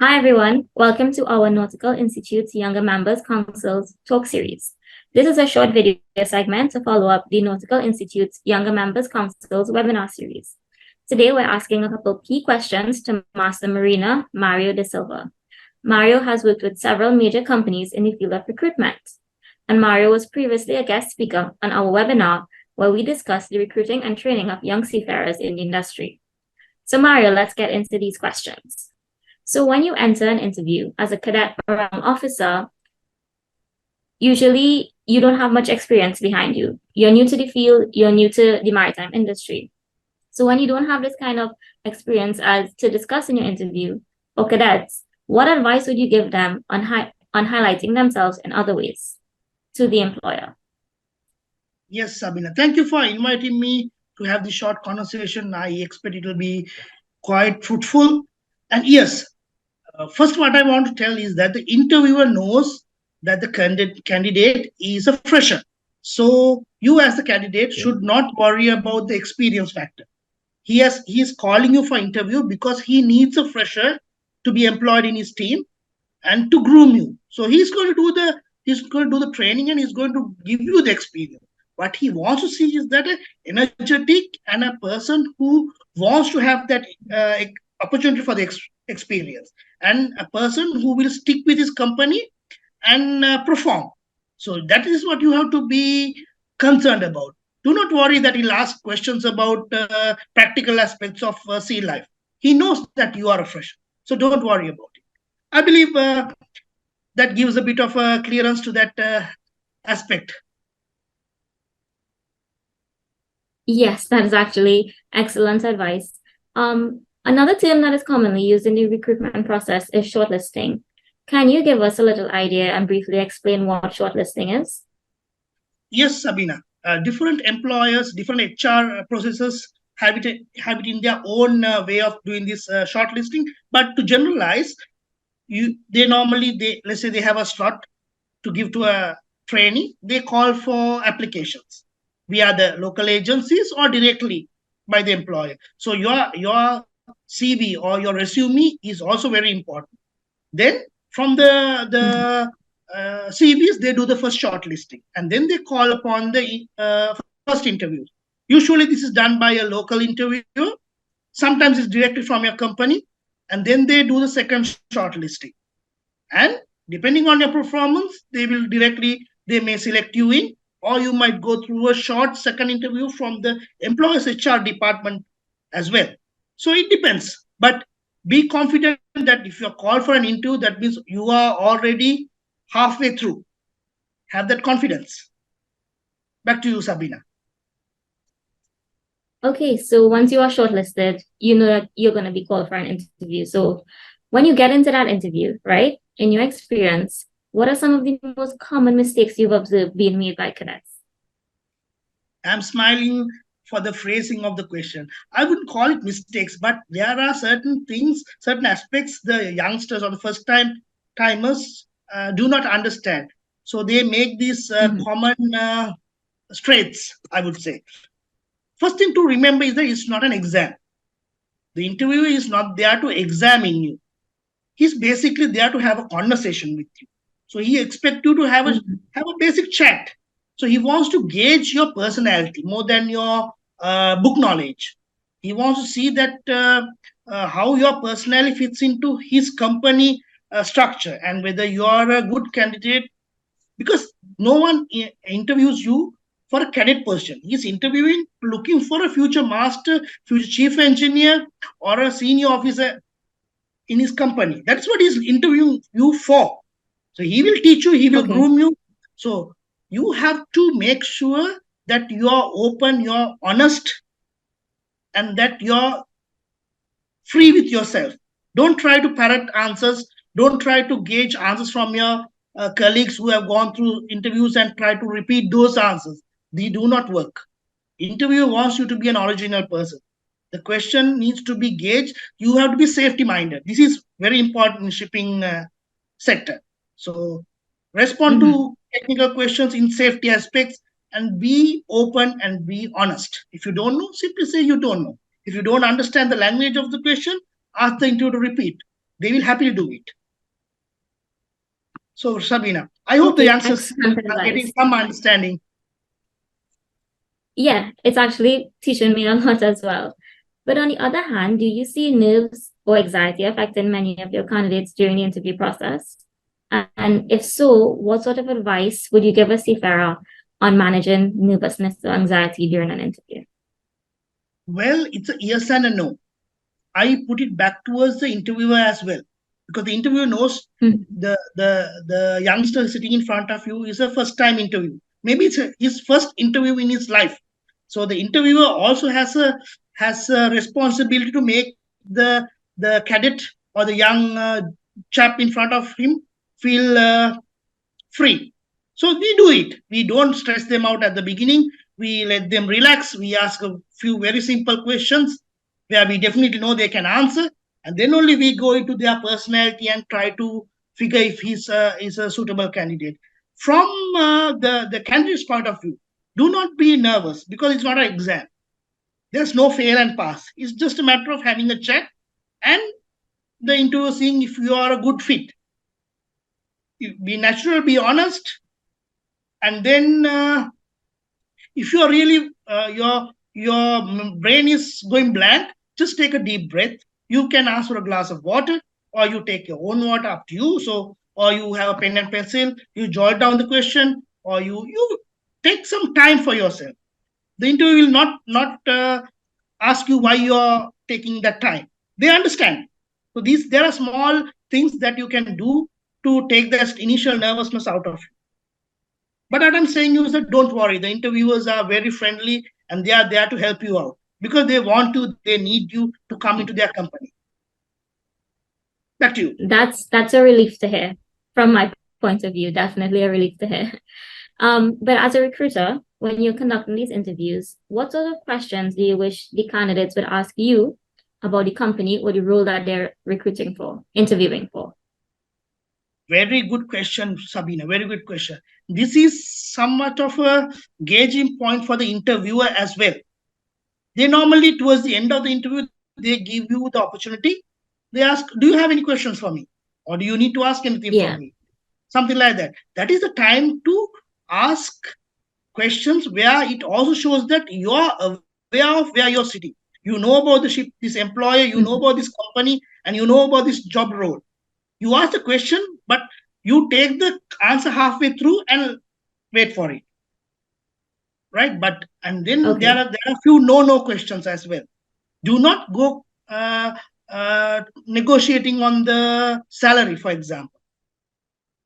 Hi everyone, welcome to our Nautical Institute's Younger Members Council's talk series. This is a short video segment to follow up the Nautical Institute's Younger Members Council's webinar series. Today we're asking a couple key questions to Master Marina Mario de Silva. Mario has worked with several major companies in the field of recruitment, and Mario was previously a guest speaker on our webinar where we discussed the recruiting and training of young seafarers in the industry. So Mario, let's get into these questions. So when you enter an interview as a cadet or an officer, usually you don't have much experience behind you. You're new to the field, you're new to the maritime industry. So when you don't have this kind of experience as to discuss in your interview for cadets, what advice would you give them on highlighting themselves in other ways to the employer? Yes, Sabeena, thank you for inviting me to have this short conversation. I expect it will be quite fruitful. And yes, first what I want to tell is that the interviewer knows that the candidate is a fresher. So you as the candidate should not worry about the experience factor. He is calling you for interview because he needs a fresher to be employed in his team and to groom you. So he's going to do the training and he's going to give you the experience. What he wants to see is that an energetic and a person who wants to have that opportunity for the experience, and a person who will stick with his company and perform. So that is what you have to be concerned about. Do not worry that he'll ask questions about practical aspects of sea life. He knows that you are a fresher, so don't worry about it. I believe that gives a bit of a clearance to that aspect. Yes, that is actually excellent advice. Another term that is commonly used in the recruitment process is shortlisting. Can you give us a little idea and briefly explain what shortlisting is? Yes, Sabeena. Different employers, different HR processes have it in their own way of doing this shortlisting. But to generalize, let's say they have a slot to give to a trainee. They call for applications via the local agencies or directly by the employer. So your CV or your resume is also very important. Then from the CVs, they do the first shortlisting, and then they call upon the first interview. Usually, this is done by a local interviewer. Sometimes it's directly from your company, and then they do the second shortlisting. And depending on your performance, they may select you in, or you might go through a short second interview from the employer's HR department as well. So it depends. But be confident that if you're called for an interview, that means you are already halfway through. Have that confidence. Back to you, Sabeena. Okay, so once you are shortlisted, you know that you're going to be called for an interview. So when you get into that interview, right, in your experience, what are some of the most common mistakes you've observed being made by cadets? I'm smiling for the phrasing of the question. I wouldn't call it mistakes, but there are certain things, certain aspects the youngsters or the first timers do not understand. So they make these common traits, I would say. First thing to remember is that it's not an exam. The interviewer is not there to examine you. He's basically there to have a conversation with you. So he expects you to have a basic chat. So he wants to gauge your personality more than your book knowledge. He wants to see that how your personality fits into his company structure and whether you are a good candidate. Because no one interviews you for a cadet position. He's interviewing, looking for a future master, future chief engineer, or a senior officer in his company. That's what he's interviewing you for. So he will teach you, he will groom you. So you have to make sure that you're open, you're honest, and that you're free with yourself. Don't try to parrot answers. Don't try to gauge answers from your colleagues who have gone through interviews and try to repeat those answers. They do not work. Interviewer wants you to be an original person. The question needs to be gauged. You have to be safety minded. This is very important in shipping sector. So respond to technical questions in safety aspects and be open and be honest. If you don't know, simply say you don't know. If you don't understand the language of the question, ask the interviewer to repeat. they will happily do it. So, Sabeena, I hope the Okay, youngsters excellent are getting advice. some understanding. Yeah, it's actually teaching me a lot as well. But on the other hand, do you see nerves or anxiety affecting many of your candidates during the interview process? And if so, what sort of advice would you give a seafarer on managing nervousness or anxiety during an interview? Well, it's a yes and a no. I put it back towards the interviewer as well, because the interviewer knows Mhm. the youngster sitting in front of you is a first time interview. Maybe it's his first interview in his life. So the interviewer also has a responsibility to make the cadet or the young chap in front of him feel free. So we do it. We don't stress them out at the beginning. We let them relax. We ask a few very simple questions where we definitely know they can answer. And then only we go into their personality and try to figure if is a suitable candidate. From the candidate's point of view, do not be nervous because it's not an exam. There's no fail and pass. It's just a matter of having a chat and the interviewer seeing if you are a good fit. Be natural, be honest, and then if you're really your brain is going blank, just take a deep breath. You can ask for a glass of water, or you take your own water, up to you. So, or you have a pen and pencil, you jot down the question, or you take some time for yourself. The interview will not ask you why you're taking that time. They understand. So these there are small things that you can do to take that initial nervousness out of you. But what I'm saying is that don't worry. The interviewers are very friendly and they are there to help you out because they want to, they need you to come into their company. Back to you. That's a relief to hear. From my point of view, definitely a relief to hear. But as a recruiter, when you're conducting these interviews, what sort of questions do you wish the candidates would ask you about the company or the role that they're recruiting for, interviewing for? Very good question, Sabeena. Very good question. This is somewhat of a gauging point for the interviewer as well. They normally, towards the end of the interview, they give you the opportunity. They ask, do you have any questions for me? Or do you need to ask anything from me? Something like that. That is the time to ask questions where it also shows that you are aware of where you're sitting. You know about the ship, this employer, you know about this company, and you know about this job role. You ask the question, but you take the answer halfway through and wait for it. Right? But and then there are a few no questions as well. Do not go negotiating on the salary, for example.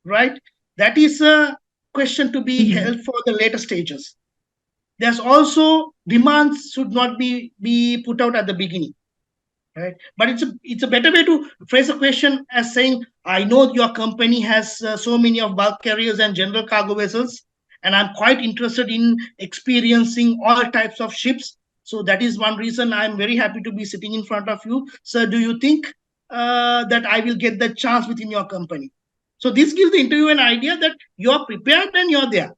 Right? That is a question to be held for the later stages. There's also demands should not be put out at the beginning. Right? But it's a better way to phrase a question as saying, I know your company has so many of bulk carriers and general cargo vessels, and I'm quite interested in experiencing all types of ships. So that is one reason I'm very happy to be sitting in front of you. Sir, do you think that I will get that chance within your company? So this gives the interviewer an idea that you're prepared and you're there.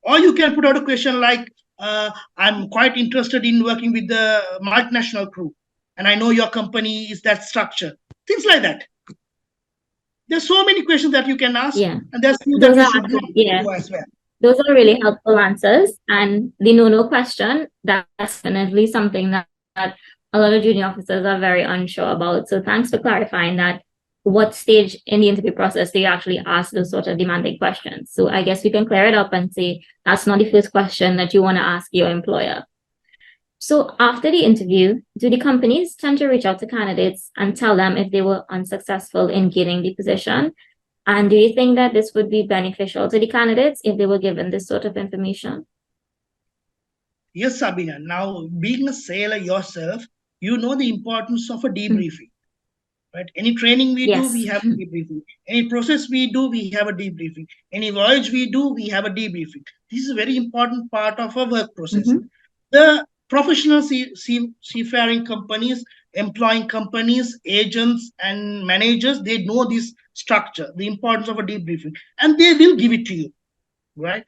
Or you can put out a question like, I'm quite interested in working with the multinational crew, and I know your company is that structure. Things like that. There's so many questions that you can ask, and there's few that you should do as well. Those are really helpful answers. And the no question, that's definitely something that a lot of junior officers are very unsure about. So thanks for clarifying that. What stage in the interview process do you actually ask those sort of demanding questions? So I guess we can clear it up and say that's not the first question that you want to ask your employer. So after the interview, do the companies tend to reach out to candidates and tell them if they were unsuccessful in getting the position? And do you think that this would be beneficial to the candidates if they were given this sort of information? Yes, Sabeena. Now, being a sailor yourself, you know the importance of a debriefing. Right? Any training we do, we have a debriefing. Any process we do, we have a debriefing. Any voyage we do, we have a debriefing. This is a very important part of our work process. The professional seafaring companies, employing companies, agents, and managers, they know this structure, the importance of a debriefing, and they will give it to you. Right?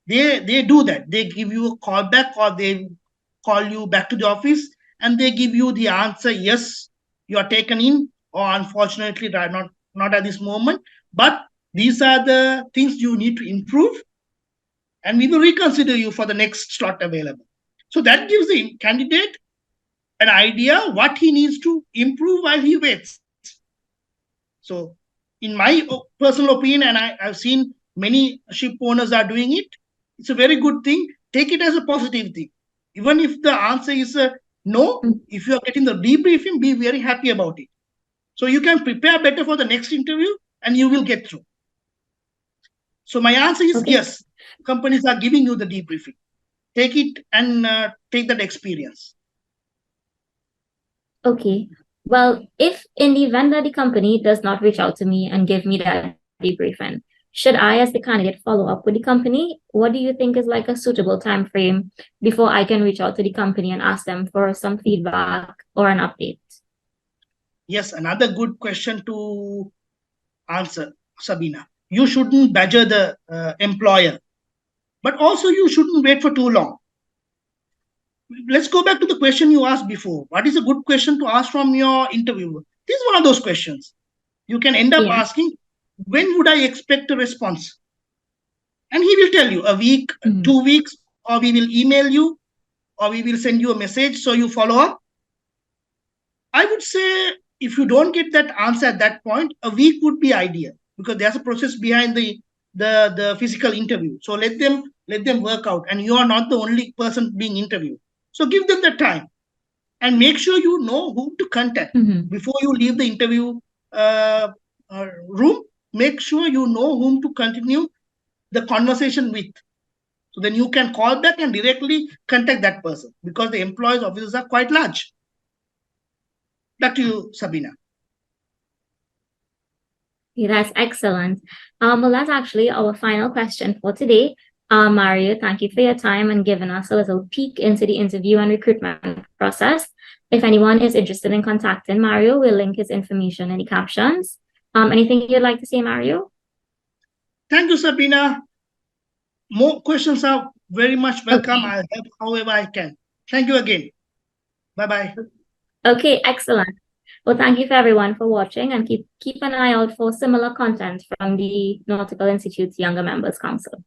They do that. They give you a call back, or they call you back to the office, and they give you the answer, yes, you are taken in, or unfortunately not at this moment, but these are the things you need to improve, and we will reconsider you for the next slot available. So that gives the candidate an idea what he needs to improve while he waits. So in my personal opinion, and I've seen many ship owners are doing it, it's a very good thing. Take it as a positive thing. Even if the answer is no, if you are getting the debriefing, be very happy about it. So you can prepare better for the next interview and you will get through. So my answer is yes, companies are giving you the debriefing. Take it and take that experience. Okay. Well, if in the event that the company does not reach out to me and give me that debriefing, should I, as the candidate, follow up with the company? What do you think is like a suitable time frame before I can reach out to the company and ask them for some feedback or an update? Yes, another good question to answer, Sabeena. You shouldn't badger the employer, but also you shouldn't wait for too long. Let's go back to the question you asked before. What is a good question to ask from your interviewer? This is one of those questions. You can end up asking, when would I expect a response? And he will tell you a week, 2 weeks, or we will email you, or we will send you a message so you follow up. I would say if you don't get that answer at that point, a week would be ideal, because there's a process behind the physical interview. So let them work out, and you are not the only person being interviewed. So give them the time and make sure you know whom to contact before you leave the interview room. Make sure you know whom to continue the conversation with. So then you can call back and directly contact that person, because the employees' offices are quite large. Back to you, Sabeena. That's excellent. Well, that's actually our final question for today. Mario, thank you for your time and giving us a little peek into the interview and recruitment process. If anyone is interested in contacting Mario, we'll link his information in the captions. Anything you'd like to say, Mario? Thank you, Sabeena. More questions are very much welcome. I'll help however I can. Thank you again. Bye-bye. Okay, excellent. Well, thank you for everyone for watching, and keep an eye out for similar content from the Nautical Institute's Younger Members Council.